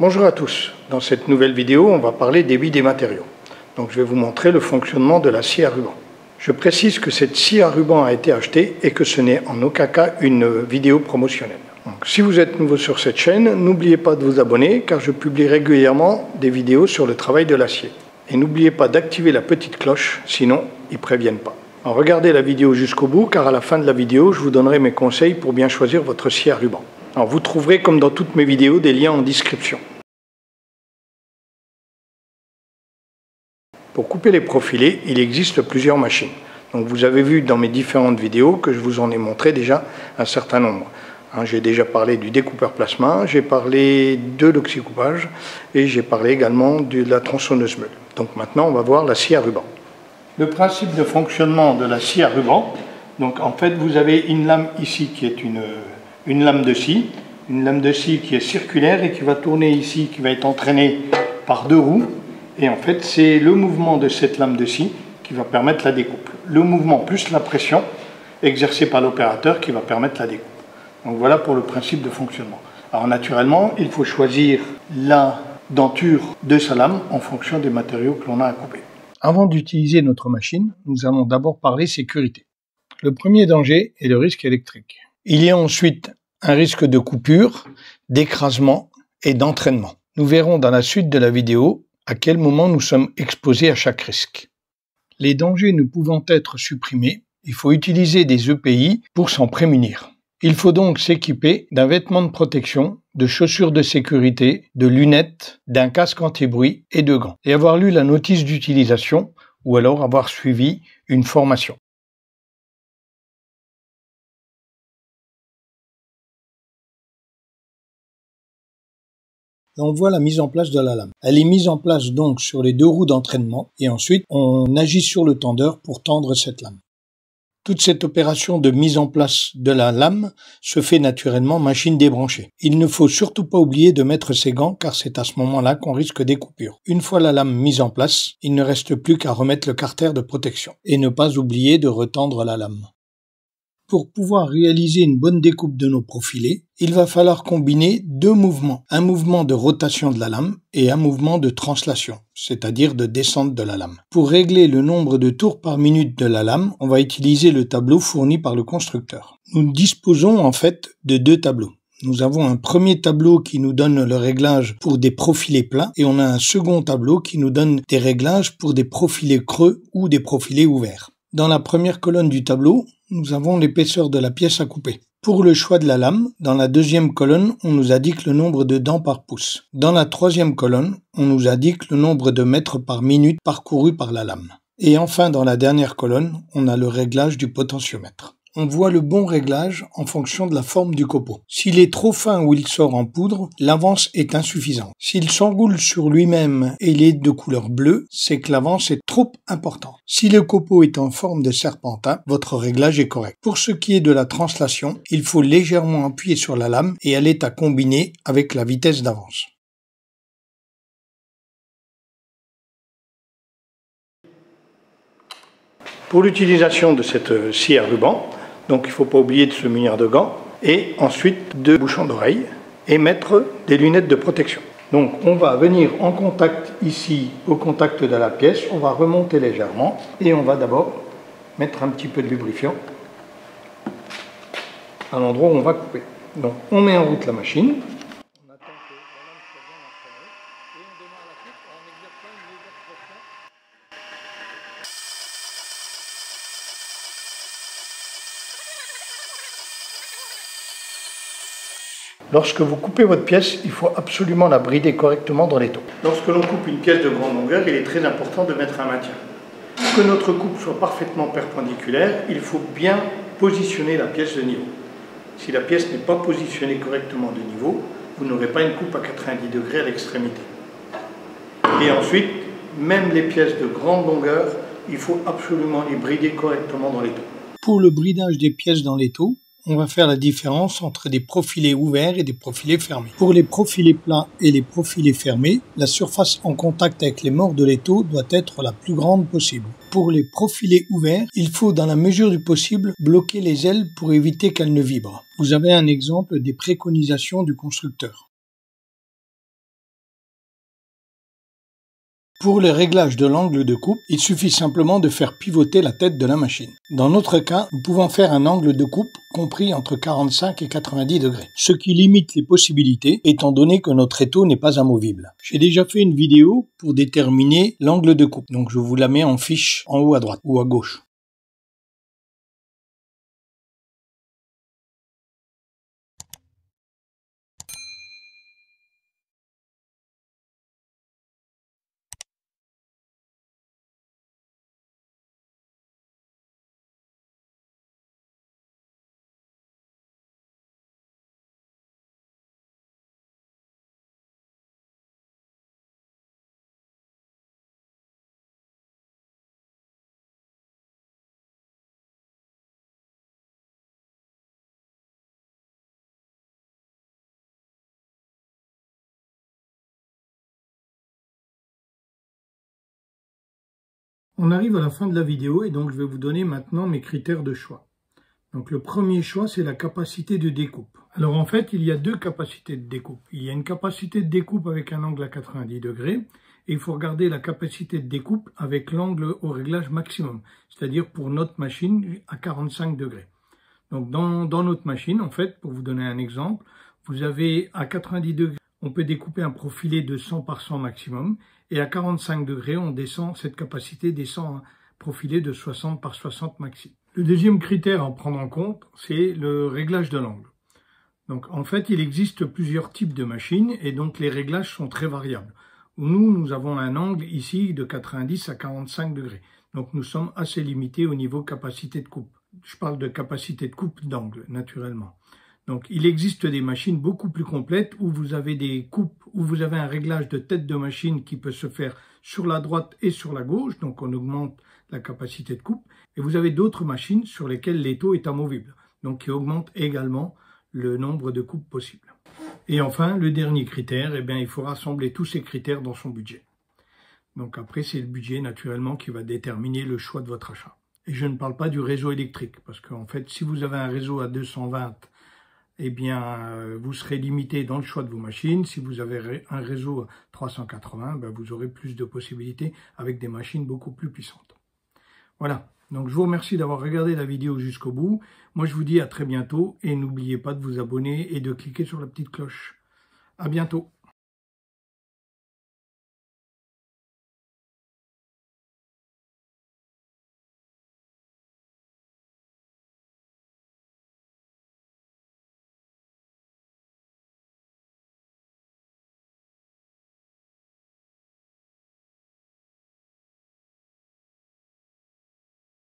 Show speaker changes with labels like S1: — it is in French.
S1: Bonjour à tous, dans cette nouvelle vidéo on va parler des 8D matériaux. Donc je vais vous montrer le fonctionnement de la scie à ruban. Je précise que cette scie à ruban a été achetée et que ce n'est en aucun cas une vidéo promotionnelle. Donc, si vous êtes nouveau sur cette chaîne, n'oubliez pas de vous abonner car je publie régulièrement des vidéos sur le travail de l'acier. Et n'oubliez pas d'activer la petite cloche, sinon ils ne préviennent pas. Alors, regardez la vidéo jusqu'au bout car à la fin de la vidéo je vous donnerai mes conseils pour bien choisir votre scie à ruban. Alors, vous trouverez comme dans toutes mes vidéos des liens en description. Pour couper les profilés, il existe plusieurs machines. Donc vous avez vu dans mes différentes vidéos que je vous en ai montré déjà un certain nombre. J'ai déjà parlé du découpeur plasma, j'ai parlé de l'oxycoupage et j'ai parlé également de la tronçonneuse meule. Donc maintenant on va voir la scie à ruban. Le principe de fonctionnement de la scie à ruban, donc en fait vous avez une lame ici qui est une lame de scie qui est circulaire et qui va tourner ici, qui va être entraînée par deux roues. Et en fait, c'est le mouvement de cette lame de scie qui va permettre la découpe. Le mouvement plus la pression exercée par l'opérateur qui va permettre la découpe. Donc voilà pour le principe de fonctionnement. Alors naturellement, il faut choisir la denture de sa lame en fonction des matériaux que l'on a à couper. Avant d'utiliser notre machine, nous allons d'abord parler sécurité. Le premier danger est le risque électrique. Il y a ensuite un risque de coupure, d'écrasement et d'entraînement. Nous verrons dans la suite de la vidéo à quel moment nous sommes exposés à chaque risque. Les dangers ne pouvant être supprimés, il faut utiliser des EPI pour s'en prémunir. Il faut donc s'équiper d'un vêtement de protection, de chaussures de sécurité, de lunettes, d'un casque anti-bruit et de gants, et avoir lu la notice d'utilisation ou alors avoir suivi une formation. On voit la mise en place de la lame. Elle est mise en place donc sur les deux roues d'entraînement et ensuite on agit sur le tendeur pour tendre cette lame. Toute cette opération de mise en place de la lame se fait naturellement machine débranchée. Il ne faut surtout pas oublier de mettre ses gants car c'est à ce moment-là qu'on risque des coupures. Une fois la lame mise en place, il ne reste plus qu'à remettre le carter de protection et ne pas oublier de retendre la lame. Pour pouvoir réaliser une bonne découpe de nos profilés, il va falloir combiner deux mouvements. Un mouvement de rotation de la lame et un mouvement de translation, c'est-à-dire de descente de la lame. Pour régler le nombre de tours par minute de la lame, on va utiliser le tableau fourni par le constructeur. Nous disposons en fait de deux tableaux. Nous avons un premier tableau qui nous donne le réglage pour des profilés plats et on a un second tableau qui nous donne des réglages pour des profilés creux ou des profilés ouverts. Dans la première colonne du tableau, nous avons l'épaisseur de la pièce à couper. Pour le choix de la lame, dans la deuxième colonne, on nous indique le nombre de dents par pouce. Dans la troisième colonne, on nous indique le nombre de mètres par minute parcourus par la lame. Et enfin, dans la dernière colonne, on a le réglage du potentiomètre. On voit le bon réglage en fonction de la forme du copeau. S'il est trop fin ou il sort en poudre, l'avance est insuffisante. S'il s'enroule sur lui-même et il est de couleur bleue, c'est que l'avance est trop importante. Si le copeau est en forme de serpentin, votre réglage est correct. Pour ce qui est de la translation, il faut légèrement appuyer sur la lame et elle est à combiner avec la vitesse d'avance. Pour l'utilisation de cette scie à ruban, donc il ne faut pas oublier de se munir de gants et ensuite de bouchons d'oreille et mettre des lunettes de protection. Donc on va venir en contact ici, au contact de la pièce, on va remonter légèrement et on va d'abord mettre un petit peu de lubrifiant à l'endroit où on va couper. Donc on met en route la machine. On attend que la lame soit bien entraînée et on démarre la coupe en exerçant une légère pression. Lorsque vous coupez votre pièce, il faut absolument la brider correctement dans l'étau. Lorsque l'on coupe une pièce de grande longueur, il est très important de mettre un maintien. Pour que notre coupe soit parfaitement perpendiculaire, il faut bien positionner la pièce de niveau. Si la pièce n'est pas positionnée correctement de niveau, vous n'aurez pas une coupe à 90 degrés à l'extrémité. Et ensuite, même les pièces de grande longueur, il faut absolument les brider correctement dans l'étau. Pour le bridage des pièces dans l'étau, on va faire la différence entre des profilés ouverts et des profilés fermés. Pour les profilés plats et les profilés fermés, la surface en contact avec les morts de l'étau doit être la plus grande possible. Pour les profilés ouverts, il faut dans la mesure du possible bloquer les ailes pour éviter qu'elles ne vibrent. Vous avez un exemple des préconisations du constructeur. Pour le réglage de l'angle de coupe, il suffit simplement de faire pivoter la tête de la machine. Dans notre cas, nous pouvons faire un angle de coupe compris entre 45 et 90 degrés, ce qui limite les possibilités étant donné que notre étau n'est pas amovible. J'ai déjà fait une vidéo pour déterminer l'angle de coupe, donc je vous la mets en fiche en haut à droite ou à gauche. On arrive à la fin de la vidéo et donc je vais vous donner maintenant mes critères de choix. Donc le premier choix, c'est la capacité de découpe. Alors en fait, il y a deux capacités de découpe. Il y a une capacité de découpe avec un angle à 90 degrés et il faut regarder la capacité de découpe avec l'angle au réglage maximum, c'est-à-dire pour notre machine à 45 degrés. Donc dans notre machine, en fait, pour vous donner un exemple, vous avez à 90 degrés, on peut découper un profilé de 100 par 100 maximum et à 45 degrés, cette capacité descend à un profilé de 60 par 60 maxi. Le deuxième critère à prendre en compte, c'est le réglage de l'angle. Donc en fait, il existe plusieurs types de machines et donc les réglages sont très variables. Nous avons un angle ici de 90 à 45 degrés. Donc nous sommes assez limités au niveau capacité de coupe. Je parle de capacité de coupe d'angle, naturellement. Donc il existe des machines beaucoup plus complètes où vous avez des coupes, où vous avez un réglage de tête de machine qui peut se faire sur la droite et sur la gauche, donc on augmente la capacité de coupe. Et vous avez d'autres machines sur lesquelles l'étau est amovible, donc qui augmente également le nombre de coupes possibles. Et enfin, le dernier critère, il faut rassembler tous ces critères dans son budget. Donc après, c'est le budget naturellement qui va déterminer le choix de votre achat. Et je ne parle pas du réseau électrique, parce qu'en fait, si vous avez un réseau à 220, vous serez limité dans le choix de vos machines. Si vous avez un réseau à 380, vous aurez plus de possibilités avec des machines beaucoup plus puissantes. Voilà, donc je vous remercie d'avoir regardé la vidéo jusqu'au bout. Moi, je vous dis à très bientôt et n'oubliez pas de vous abonner et de cliquer sur la petite cloche. À bientôt.